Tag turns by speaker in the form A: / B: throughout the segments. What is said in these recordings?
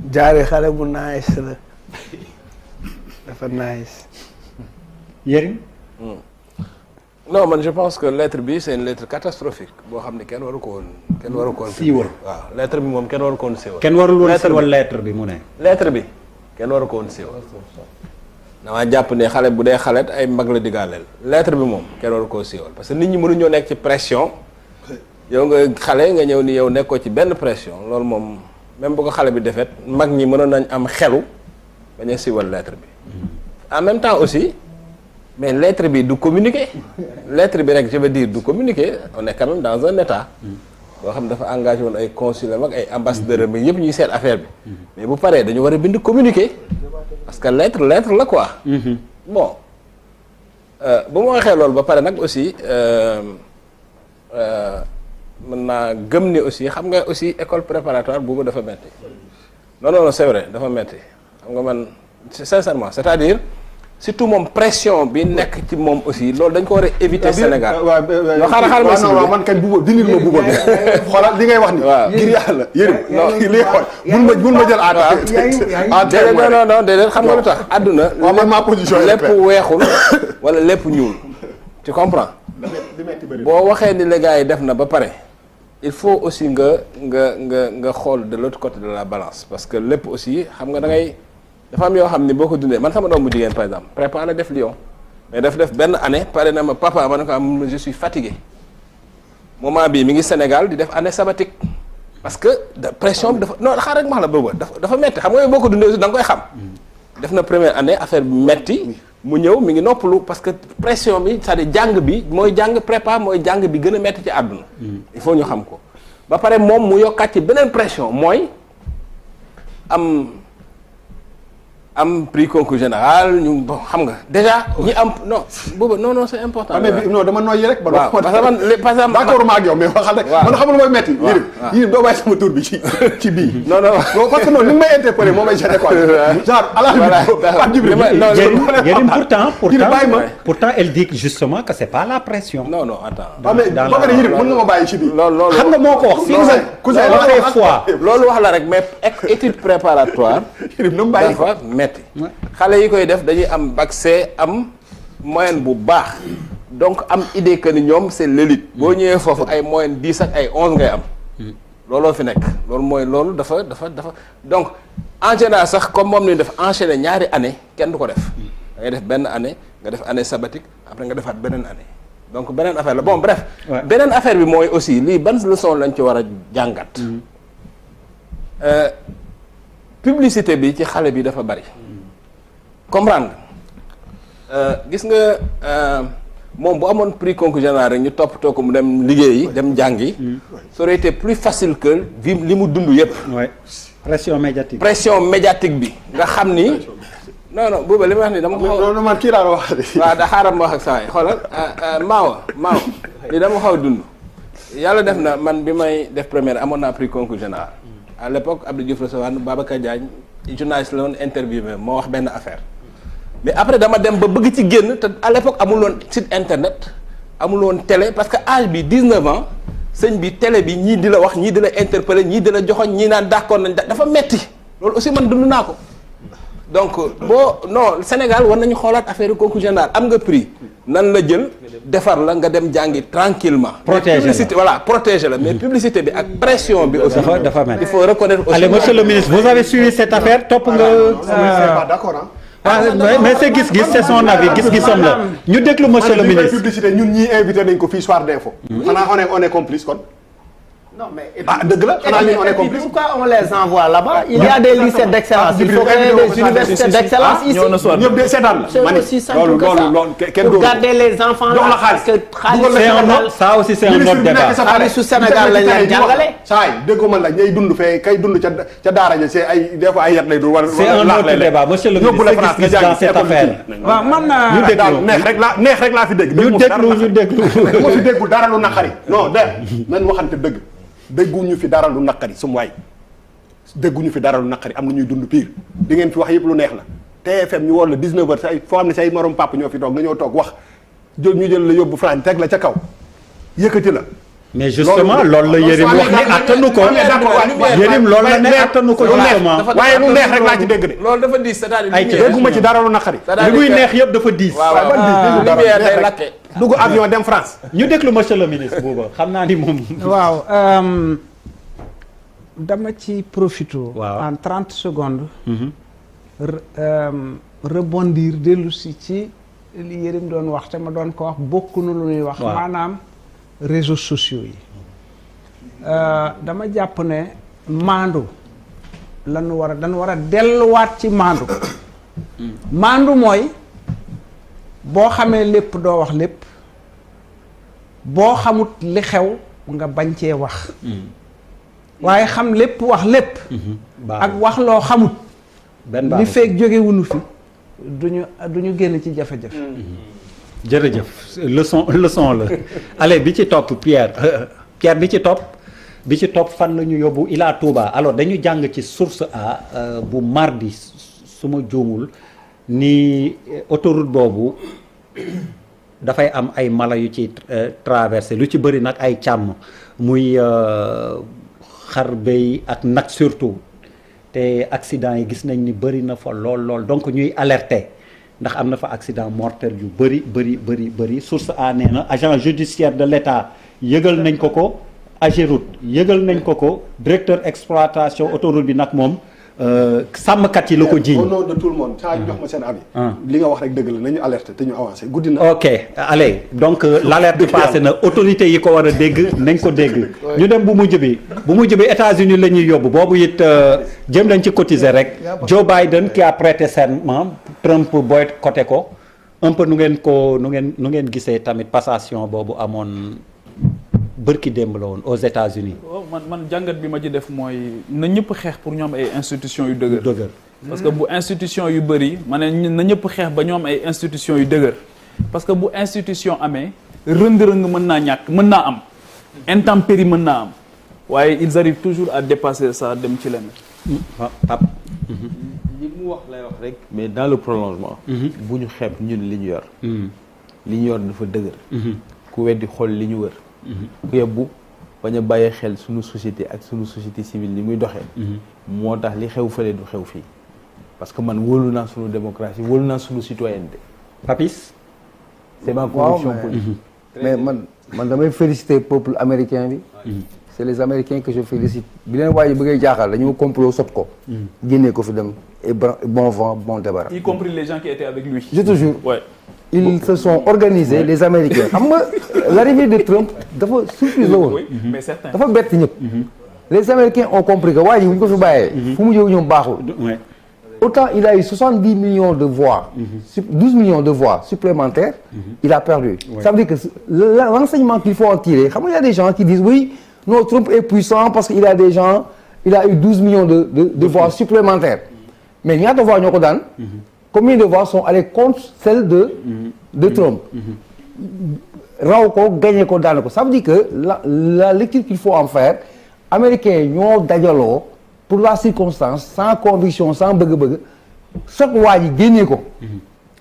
A: jaare xale bu nice la dafa nice.
B: Yérim.
C: non man je pense que lettre bi c'est une lettre catastrophique boo xam ne kenn waru ko woon.
B: siiwal
C: waaw lettre bi moom kenn waru ko woon siiwal.
B: kenn warul woon siiwal lettre bi mu ne.
C: lettre bi kenn waru ko woon siiwal. damaa jàpp ne xale bu dee xalet ay mag la digaaleel lettre bi moom kenn waru koo siiwal parce que nit ñi mënuñoo nekk ci pression yow nga xale nga ñëw ni yow nekkoo ci benn pression loolu moom même bu ko xale bi defet mag ñi mënoon nañ am xelu bañ a siiwal lettre bi en même temps aussi mais lettre bi du communiquer lettre bi rek je veux dire du communiquer on est quand même dans un état boo xam dafa engagé woon ay consul ak ay ambassadeur bi yëpp ñuy seet affaire bi mais bu paree dañu war a bind communiquer parce que lettre la quoi bon bu ma waxee loolu ba pare nag aussi mën naa gëm ni aussi xam nga aussi école préparatoire boobu dafa metti non c'est vrai dafa metti xam nga man sincèrement c'est-à-dire surtout moom pression bi nekk ci moom aussi loolu dañ ko war a éviter Sénégal.
D: waaw xaaral ma man kañ buuba dindil ma buuba bi xoolal li ngay wax ni. waaw ngir yàlla yéen li ngay wax bul ma jël
C: aada. non déedéet xam nga lu tax. àdduna
D: ma position
C: lépp weexul wala lépp ñuul. tu comprends. boo waxee ni les gars yi def na ba pare. il faut aussi nga xool de l'autre côté de la balance parce que lépp aussi xam nga da ngay. dafa am yoo xam ni boo ko dundee man sama doom bu jigéen par exemple prépa la def Lyon mais def benn année pare na ma papa ma ne ko am je suis fatigué moment bii mi ngi Sénégal di def année sabbatique parce que pression bi dafa non xaar rek ma wax la boobu dafa metti xam nga boo ko dundee aussi da nga koy xam def na première année affaire bi metti mu ñëw mi ngi noppalu parce que pression bi c'est-à-dire jàng bi mooy jàng prépa mooy jàng bi gën a metti ci àdduna il faut ñu xam ko ba pare moom mu yokkaat ci beneen pression mooy am prix concours général ñu bon xam nga déjà ñi am non booba non c'est important.
D: mais non dama noyyi rek.
C: waaw parce que man
D: d'accord ma ak yow mais waxal rek. man xam nga mooy metti. waaw yéen doo bàyyi sama tour bi ci bii.
C: non
D: parce que non li may interpellé moo may gêné quoi. genre à la
B: Yérim pourtant elle dit justement que c'est pas la pression.
C: non attends.
D: mais ba nga ne Yérim mën nga ma bàyyi ci bii.
B: loolu xam nga moo ko wax. cousin
C: loolu wax la rek mais étude préparatoire.
D: Yérim na mu bàyyi ko
C: xale yi koy def dañuy am bac C am moyenne bu baax donc am idée que ni ñoom c'est l'élite boo ñëwee foofu ay moyenne 10 ak ay 11 ngay am looloo fi nekk loolu dafa donc en général sax comme moom ni def enchaîner ñaari année kenn du ko def da ngay def benn année nga def année sabbatique après nga defaat beneen année donc beneen affaire la bon bref beneen affaire bi mooy aussi lii ban leçon lañ ci war a jàngat publicité bi ci xale bi dafa bari comprendre gis nga moom bu amoon prix concours général rek ñu toppatoo ko mu dem liggéeyi dem jàngi ça aurait été plus facile que li mu dund yépp pression médiatique bi nga xam ni non booba li ma wax ni dama xaw
D: non man kii laa wax
C: waaw da xaaral ma wax ak saa yi xoolal maawa li dama xaw dund yàlla def na man bi may def première amoon naa prix concours général à l'époque Abdou Diouf recevoir Babacar Diagne journaliste la woon interviewé moo wax benn affaire mais après dama dem ba bëgg ci génn te à l'époque amul woon site internet amul woon télé parce que âge bi 19 ans sëñ bi télé bi ñii di la wax ñii di la interpeller ñii di la joxoñ ñii naan d'accord nañ dafa metti loolu aussi man dund naa ko donc non Sénégal war nañu xoolaat affaire concours général am nga prix nan la jël defar la nga dem jàngi tranquillement publicité voilà protéger la mais publicité bi ak pression bi aussi
B: dafa mel
C: il faut reconnaître aussi.
B: Allez monsieur le ministre vous avez suivi cette affaire topp nga
D: d'accord
B: mais c'est gis-gis c'est son avis gis-gisam la ñu déglu monsieur le ministre
D: publicité ñun ñii invité nañ ko fii soir d'info xanaa on est complice kon
E: non mais
D: dëgg la xanaa ñun on est complice.
E: Pourquoi on les envoie là-bas? Il y a des lycées d'excellence. Il faut créer des universités d'excellence ici.
D: ñëpp de seetaan la.
E: C'est aussi simple que ça. Pour garder les enfants là. Parce que xaalis
B: ça aussi c'est un autre débat.
E: xaalisu Sénégal lañ leen jàngale.
D: saa yi déggoo man la ñay dund fee kay dund ca daara ja c'est ay des fois ay yat lay dund.
B: C'est un autre débat monsieur le ministre gis dans cette affaire.
E: waaw man
B: ñu déglu
D: neex rek laa fi dégg.
B: ñu déglu
D: dama fi déggul dara lu naqari non nañ waxante dëgg dégguñu fi dara lu naqari sum waay dégguñu fi dara lu naqari am na ñuy dund pire di ngeen fi wax yëpp lu neex la TFM ñu woon la 19h say foo xam ne say morom papa ñoo fi toog nga ñëw toog wax ñu jël la yóbbu France teg la ca kaw yëkkati la
B: mais justement loolu la Yérim wax ni attanu ko Yérim loolu la ne attanu ko justement
D: waaye lu neex rek laa ci dégg de.
C: loolu dafa diis c'est-à-dire
B: ay
D: dégguma ci dara lu naqari.
B: li muy neex yëpp dafa diis.
C: waaw lumière day lakke.
D: dugg avion dem France.
B: ñu déglu monsieur le ministre booba xam naa ni moom.
A: waaw dama ci profito.
B: waaw
A: en 30 secondes. rebondir dellu si ci li Yérim doon wax te ma doon ko wax bokk na lu ñuy wax. maanaam réseaux sociaux yi. dama jàpp ne maandu lañu war a dañu war a delluwaat ci maandu. maandu mooy boo xamee lépp doo wax lépp boo xamut li xew nga bañ cee wax. waaye xam lépp wax lépp. ak wax loo xamut. li feeg jóge wunu fi duñu génn ci jafe-jafe.
B: jërëjëf leçon la allez bi ci topp Pierre bi ci topp fan la ñu yóbbu Ila Touba alors dañu jàng ci source A bu mardi su ma juumul ni autoroute boobu dafay am ay mala yu ci traversé lu ci bëri nag ay càmm muy xar béy ak nag surtout te accident yi gis nañ ni bëri na fa lool donc ñuy alerter ndax am na fa accident mortel yu bëri source A nee na agent judiciaire de l'État yëgal nañ ko Ageroute yëgal nañ ko directeur exploitation autoroute bi nag moom sàmmkat yi la ko jiiñ.
D: au nom de tout le monde saa jox ma seen avis. li nga wax rek dëgg la nañu alerter te ñu avancé guddi na.
B: ok allez donc l'alerte passé na autorité yi ko war a dégg nañ ko dégg. ñu dem bu mujj bi États-Unis la ñuy yóbbu boobu it jëm lañ ci cotiser rek Joe Biden qui a prêté serment Trump boycotté ko un peu nu ngeen gisee tamit passation boobu amoon. bërki démb la woon aux États-Unis
F: man jàngat bi ma ci def mooy na ñëpp xeex pour ñu am ay institutions yu dëgër. parce que bu institution yu bëri ma ne na ñëpp xeex ba ñu am ay institutions yu dëgër parce que bu institution amee rëng-rëng mën naa ñàkk mën naa am intempérie mën naa am waaye ils arrivent toujours à dépasser ça dem ci leneen.
B: Pape.
G: li mu wax lay wax rek. mais dans le prolongement. bu ñu xeeb ñun li ñu yor. li ñu yor dafa dëgër. ku weddi xool li ñu wër. ku yebbu bañ a bàyyi xel suñu société ak suñu société civile ni muy doxee. moo tax li xew fële du xew fii parce que man wóolu naa suñu démocratie wóolu naa suñu citoyenneté.
B: Papis.
G: c'est ma conviction politique.
E: mais man damay féliciter peuple américain bi. c'est les Américains que je félicite. bi leen waaye bëggee jaaxal dañoo complot sot ko. génnee ko fi dem et bon vent bon débarras.
F: y compris les gens qui étaient avec lui.
E: je te jure.
F: Ouais.
E: Ils se sont organisés les Américains xam nga l'arrivée de Trump dafa surprise la woon.
F: Oui, mais certains.
E: dafa bett ñëpp. les Américains ont compris que waa ji bu ñu ko fi bàyyee. fu mu jóg ñoom baaxul. autant il a eu 70 millions de voix. 12 millions de voix supplémentaires. il a perdu. ça veut dire que l'enseignement qu'il faut en tirer xam nga il y a des gens qui disent oui non Trump est puissant parce que il a eu 12 millions de voix supplémentaires. mais ñaata voix ñoo ko daan. combien de voix sont allées contre celles de Trump. raw ko gagné ko daan ko ça veut dire que la lecture qu'il faut en faire américains ñoo dajaloo pour la circonstance sans conviction sans bëgg-bëgg sot waa ji génnee ko.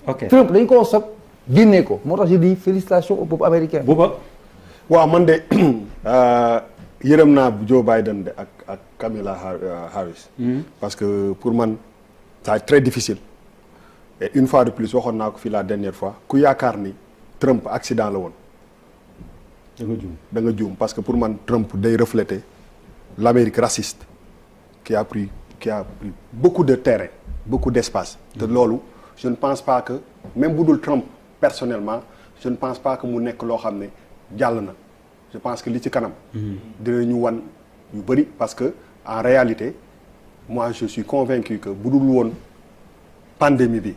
B: ok
E: Trump dañ koo sot génnee ko moo tax je dis félicitations au peuple américain.
B: Bouba.
D: waaw man de yërëm naa Joe Biden de ak Kamala Harris. parce que pour man ça est très difficile. et une fois de plus waxoon naa ko fii la dernière fois ku yaakaar ni Trump accident la woon. da nga juum parce que pour man Trump day refléter l'Amérique raciste qui a pris beaucoup de terrain beaucoup d'espace. te loolu je ne pense pas que même bu dul Trump personnellement je ne pense pas que mu nekk loo xam ne jàll na je pense que li ci kanam. dinañu wan yu bëri parce que en réalité moi je suis convaincu que bu dul woon. pandémie bi.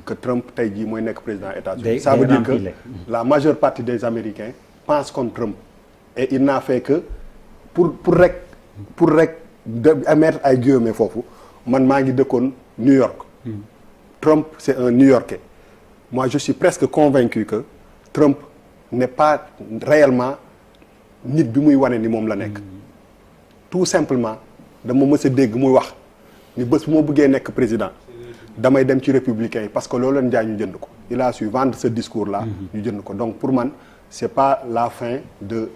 D: que Trump tey jii mooy nekk président États-Unis ça veut dire que la majeure partie des Américains pensent comme Trump et il n'a fait que pour rek mettre ay guillemets foofu man maa ngi dëkkoon New York. Trump c'est un New-Yorkais moi je suis presque convaincu que Trump n'est pas réellement nit bi muy wane ni moom la nekk. tout simplement dama mës a dégg muy wax ni bés bu ma bëggee nekk président. damay dem ci républicains yi parce que loolu leen jaay ñu jënd ko il a su vendre ce discours là. ñu jënd ko donc pour man c'est pas la fin de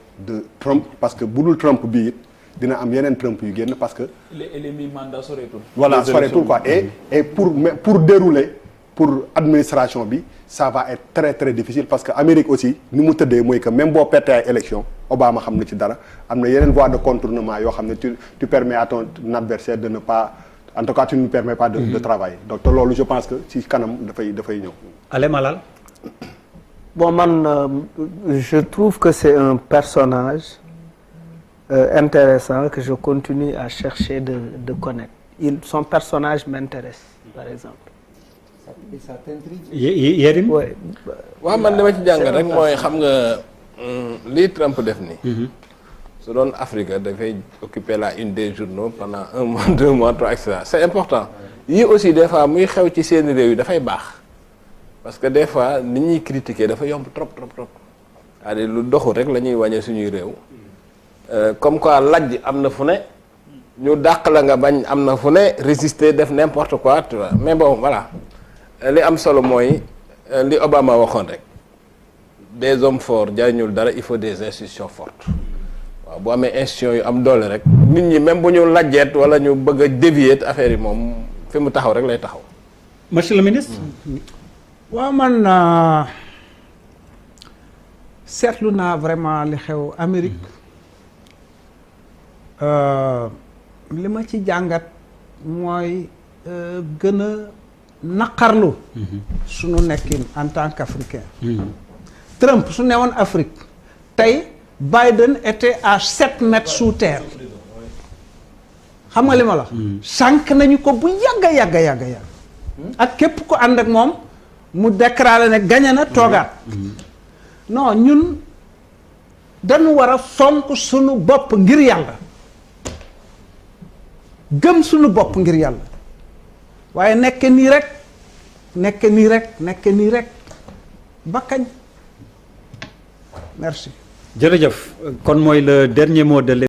D: Trump parce que bu dul Trump bii it dina am yeneen Trump yu génn parce que.
F: les mi-mandat soreetul.
D: voilà soreetul quoi et pour dérouler pour administration bi ça va être très très difficile parce que Amérique aussi ni mu tëddee mooy que même boo perte ay élection Obama xam na ci dara am na yeneen voies de contournement yoo xam ne tu permets à ton adversaire de ne pas en tout cas tu ne permets pas de travailler donc te loolu je pense que ci kanam dafay ñëw.
B: Allez Malal.
A: Bon, je trouve que c'est un personnage intéressant que je continue à chercher de connaître. Son personnage m'intéresse, par exemple.
E: Et ça t'intrigue?
B: Yérim.
A: Ouais.
C: waaw man dama ci jàngat rek mooy xam nga lii Trump def nii. su doon Afrique dafay occuper la une des journaux pendant 1 mois 2 mois 3 et cetera c'est important. yii aussi des fois muy xew ci seen réew yi dafay baax. parce que des fois nit ñuy critiquer dafa yomb trop c'est-à-dire lu doxul rek la ñuy wàññee suñuy réew comme quoi lajj am na fu ne ñu dàq la nga bañ am na fu ne résister def n'importe quoi tu vois mais bon voilà li am solo mooy li Obama waxoon rek des hommes forts jariñul dara il faut des institutions fortes waaw bu amee institutions yu am doole rek nit ñi même bu ñu lajjeet wala ñu bëgg a dévier affaire yi moom fi mu taxaw rek lay taxaw.
B: Monsieur le ministre.
A: waaw man seetlu naa vraiment li xew Amérique li ma ci jàngat mooy gën a naqarlu suñu nekkin en tant qu'Africain. Trump su newoon Afrique tey Biden était à 7 mètres sous terre xam nga li ma la sànq nañu ko bu yàgg ak képp ko ànd ak moom mu déclaré ne gañe na toogaat non ñun dañu war a fonk sunu bopp ngir yàlla gëm sunu bopp ngir yàlla waaye nekk nii rek ba kañ merci.
B: jërëjëf kon mooy le dernier mot de